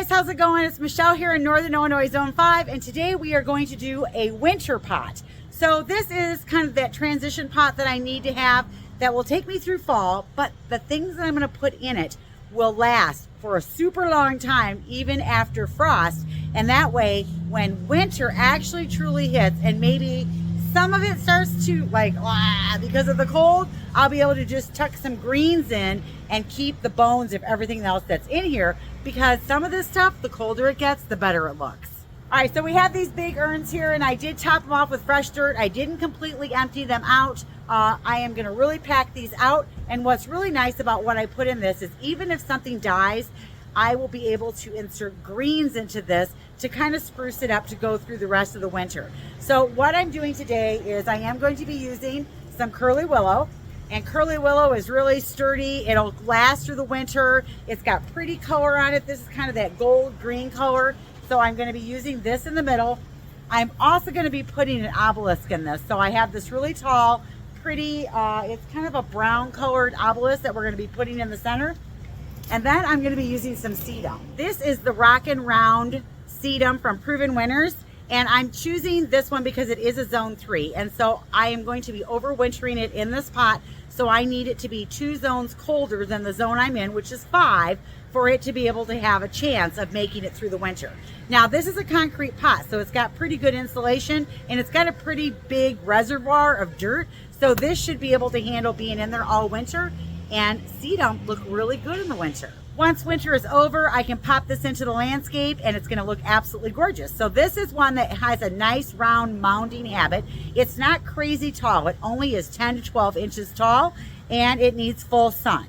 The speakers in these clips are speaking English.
how's it going? It's Michelle here in Northern Illinois Zone 5, and today we are going to do a winter pot. So this is kind of that transition pot that I need to have that will take me through fall, but the things that I'm going to put in it will last for a super long time, even after frost. And that way, when winter actually truly hits, and maybe some of it starts to because of the cold, I'll be able to just tuck some greens in and keep the bones of everything else that's in here, because some of this stuff, the colder it gets, the better it looks. All right, so we have these big urns here, and I did top them off with fresh dirt. I didn't completely empty them out. I am gonna really pack these out, and what's really nice about what I put in this is even if something dies, I will be able to insert greens into this to kind of spruce it up to go through the rest of the winter. So what I'm doing today is I am going to be using some curly willow, and curly willow is really sturdy. It'll last through the winter. It's got pretty color on it. This is kind of that gold green color. So I'm going to be using this in the middle. I'm also going to be putting an obelisk in this. So I have this really tall, pretty, it's kind of a brown colored obelisk that we're going to be putting in the center. And then I'm going to be using some sedum. This is the Rockin' Round sedum from Proven Winners. And I'm choosing this one because it is a zone 3. And so I am going to be overwintering it in this pot. So I need it to be 2 zones colder than the zone I'm in, which is 5, for it to be able to have a chance of making it through the winter. Now this is a concrete pot, so it's got pretty good insulation, and it's got a pretty big reservoir of dirt. So this should be able to handle being in there all winter, and sedum look really good in the winter. Once winter is over, I can pop this into the landscape and it's gonna look absolutely gorgeous. So this is one that has a nice round mounding habit. It's not crazy tall. It only is 10 to 12 inches tall, and it needs full sun.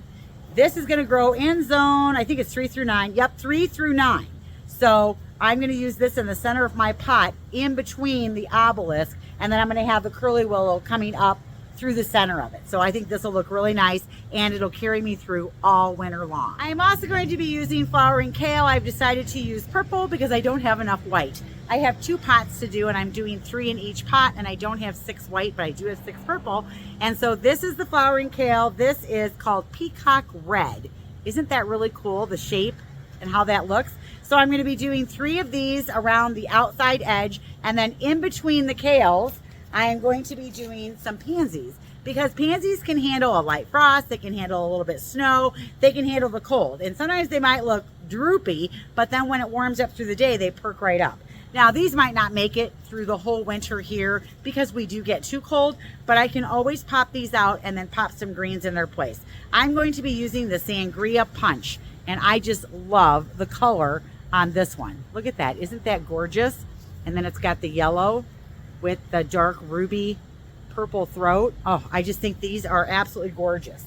This is gonna grow in zone, I think it's 3 through 9. Yep, 3 through 9. So I'm gonna use this in the center of my pot in between the obelisk, and then I'm gonna have the curly willow coming up through the center of it. So I think this will look really nice, and it'll carry me through all winter long. I am also going to be using flowering kale. I've decided to use purple because I don't have enough white. I have 2 pots to do, and I'm doing 3 in each pot, and I don't have 6 white, but I do have 6 purple. And so this is the flowering kale. This is called Peacock Red. Isn't that really cool, the shape and how that looks? So I'm going to be doing 3 of these around the outside edge, and then in between the kales, I am going to be doing some pansies, because pansies can handle a light frost, they can handle a little bit of snow, they can handle the cold. And sometimes they might look droopy, but then when it warms up through the day, they perk right up. Now these might not make it through the whole winter here because we do get too cold, but I can always pop these out and then pop some greens in their place. I'm going to be using the Sangria Punch, and I just love the color on this one. Look at that, isn't that gorgeous? And then it's got the yellow with the dark ruby purple throat. Oh, I just think these are absolutely gorgeous.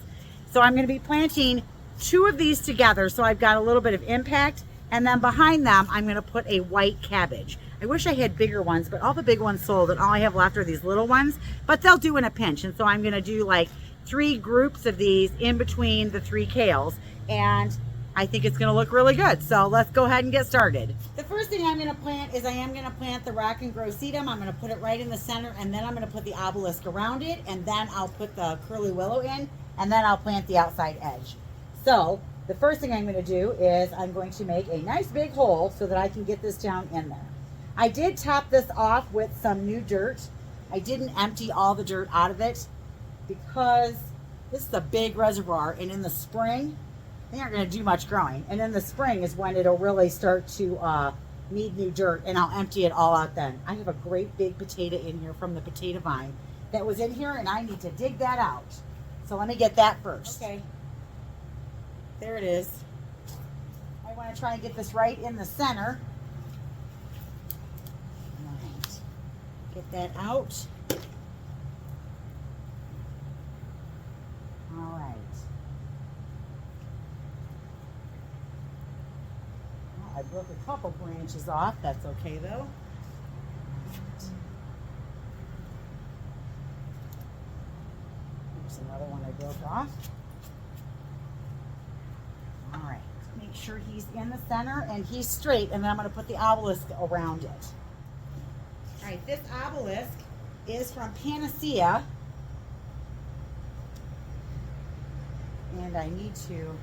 So I'm going to be planting 2 of these together, so I've got a little bit of impact, and then behind them I'm going to put a white cabbage. I wish I had bigger ones, but all the big ones sold, and all I have left are these little ones, but they'll do in a pinch. And so I'm going to do like 3 groups of these in between the 3 kales, and I think it's going to look really good. So let's go ahead and get started. The first thing I'm going to plant is I am going to plant the Rock and Grow sedum. I'm going to put it right in the center, and then I'm going to put the obelisk around it, and then I'll put the curly willow in, and then I'll plant the outside edge. So the first thing I'm going to do is I'm going to make a nice big hole so that I can get this down in there. I did top this off with some new dirt. I didn't empty all the dirt out of it because this is a big reservoir, and in the spring, they aren't going to do much growing, and in the spring is when it'll really start to need new dirt, and I'll empty it all out then. I have a great big potato in here from the potato vine that was in here, and I need to dig that out. So let me get that first. Okay, there it is. I want to try and get this right in the center. All right, get that out. All right. I broke a couple branches off. That's okay though. Here's another one I broke off. All right, make sure he's in the center and he's straight, and then I'm going to put the obelisk around it. All right, this obelisk is from Panacea, and I need to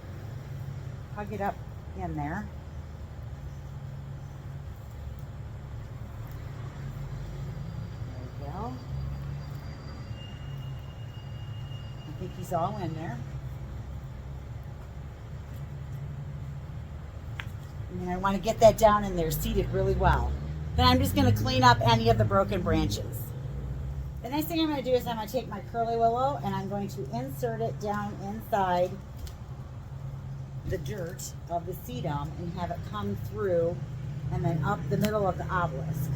hug it up in there. think he's all in there. And I want to get that down in there, seated really well. Then I'm just going to clean up any of the broken branches. The next thing I'm going to do is I'm going to take my curly willow and I'm going to insert it down inside the dirt of the sedum and have it come through and then up the middle of the obelisk.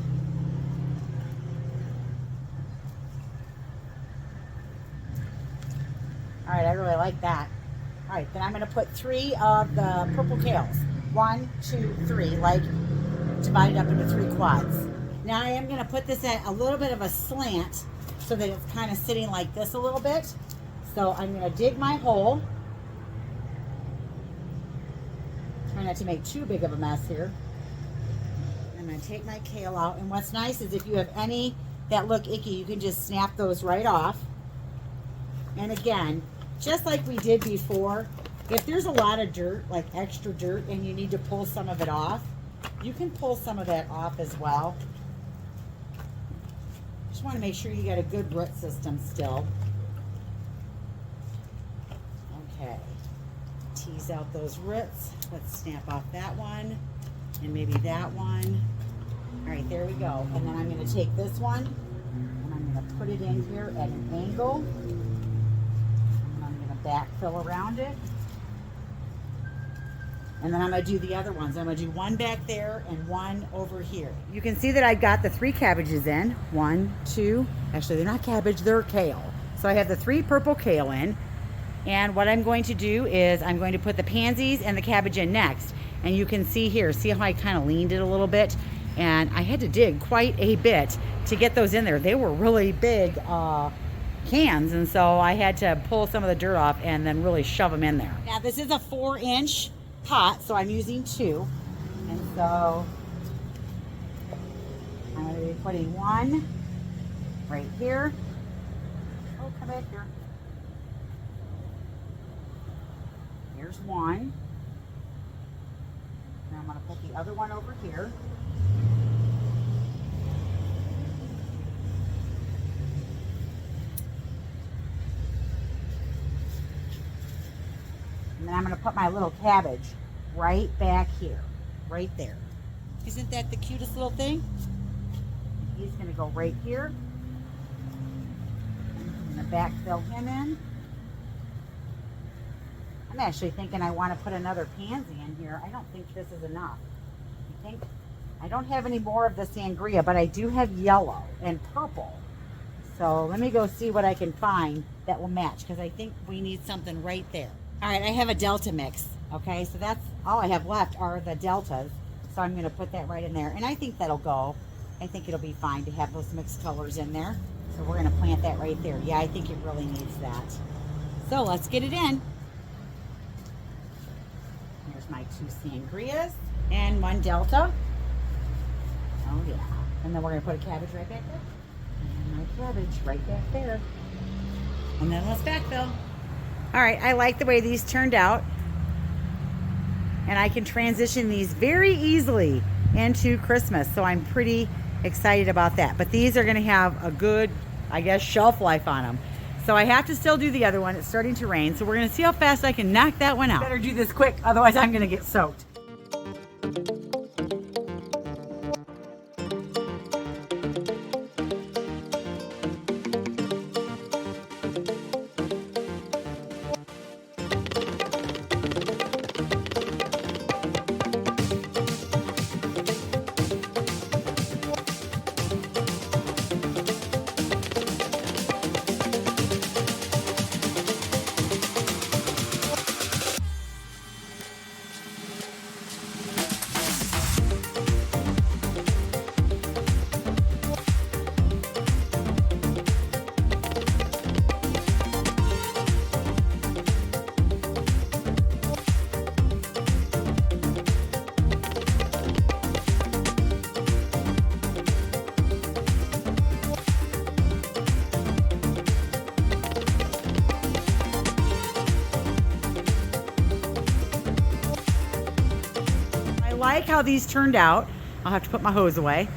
All right, I really like that. All right, then I'm going to put 3 of the purple kales. 1, 2, 3, like divided up into 3 quads. Now I am going to put this at a little bit of a slant so that it's kind of sitting like this a little bit. So I'm going to dig my hole. Try not to make too big of a mess here. I'm going to take my kale out. And what's nice is if you have any that look icky, you can just snap those right off. And again, just like we did before, if there's a lot of dirt, like extra dirt, and you need to pull some of it off, you can pull some of that off as well. Just want to make sure you got a good root system still. Okay. Tease out those roots. Let's snap off that one and maybe that one. All right, there we go. And then I'm going to take this one and I'm going to put it in here at an angle. And I'm going to backfill around it. And then I'm going to do the other ones. I'm going to do one back there and one over here. You can see that I got the 3 cabbages in. 1, 2, actually they're not cabbage, they're kale. So I have the 3 purple kale in. And what I'm going to do is I'm going to put the pansies and the cabbage in next. And you can see here, see how I kind of leaned it a little bit? And I had to dig quite a bit to get those in there. They were really big cans, and so I had to pull some of the dirt off and then really shove them in there. Now this is a 4-inch pot, so I'm using 2, and so I'm going to be putting 1 right here. Oh, come back here. Here's 1. And I'm going to put the other one over here. And then I'm going to put my little cabbage right back here, right there. Isn't that the cutest little thing? He's going to go right here. I'm going to backfill him in. I'm actually thinking I want to put another pansy in here. I don't think this is enough. I think I don't have any more of the sangria, but I do have yellow and purple. So let me go see what I can find that will match, because I think we need something right there. All right, I have a Delta mix, okay? So that's all I have left are the Deltas. So I'm going to put that right in there. And I think that'll go. I think it'll be fine to have those mixed colors in there. So we're going to plant that right there. Yeah, I think it really needs that. So let's get it in. Here's my 2 sangrias and 1 Delta. Oh, yeah. And then we're going to put a cabbage right back there. And my cabbage right back there. And then let's backfill. All right, I like the way these turned out. And I can transition these very easily into Christmas. So I'm pretty excited about that. But these are going to have a good, I guess, shelf life on them. So I have to still do the other one. It's starting to rain. So we're going to see how fast I can knock that one out. Better do this quick, otherwise I'm going to get soaked. I like how these turned out. I'll have to put my hose away.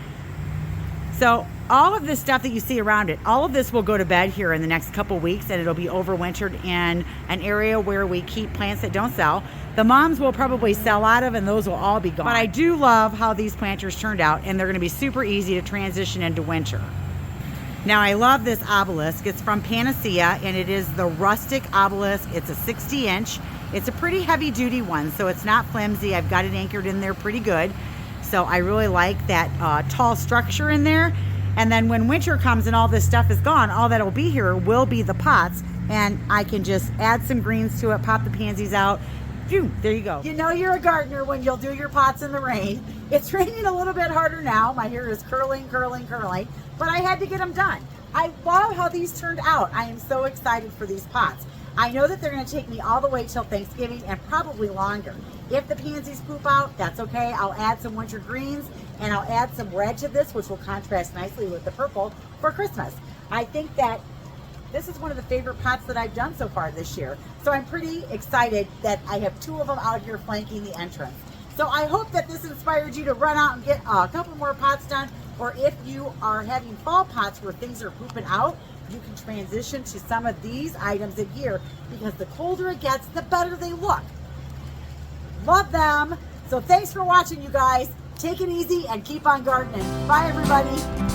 So all of this stuff that you see around it, all of this will go to bed here in the next couple weeks, and it'll be overwintered in an area where we keep plants that don't sell. The moms will probably sell out of, and those will all be gone. But I do love how these planters turned out, and they're gonna be super easy to transition into winter. Now I love this obelisk. It's from Panacea, and it is the rustic obelisk. It's a 60-inch. It's a pretty heavy duty one, so it's not flimsy. I've got it anchored in there pretty good. So I really like that tall structure in there. And then when winter comes and all this stuff is gone, all that'll be here will be the pots, and I can just add some greens to it, pop the pansies out. Phew, there you go. You know you're a gardener when you'll do your pots in the rain. It's raining a little bit harder now. My hair is curling, but I had to get them done. I love how these turned out. I am so excited for these pots. I know that they're going to take me all the way till Thanksgiving and probably longer. If the pansies poop out, that's okay. I'll add some winter greens and I'll add some red to this, which will contrast nicely with the purple for Christmas. I think that this is one of the favorite pots that I've done so far this year. So I'm pretty excited that I have 2 of them out here flanking the entrance. So I hope that this inspired you to run out and get a couple more pots done. Or if you are having fall pots where things are pooping out, you can transition to some of these items in here, because the colder it gets, the better they look. Love them. So thanks for watching, you guys. Take it easy and keep on gardening. Bye, everybody.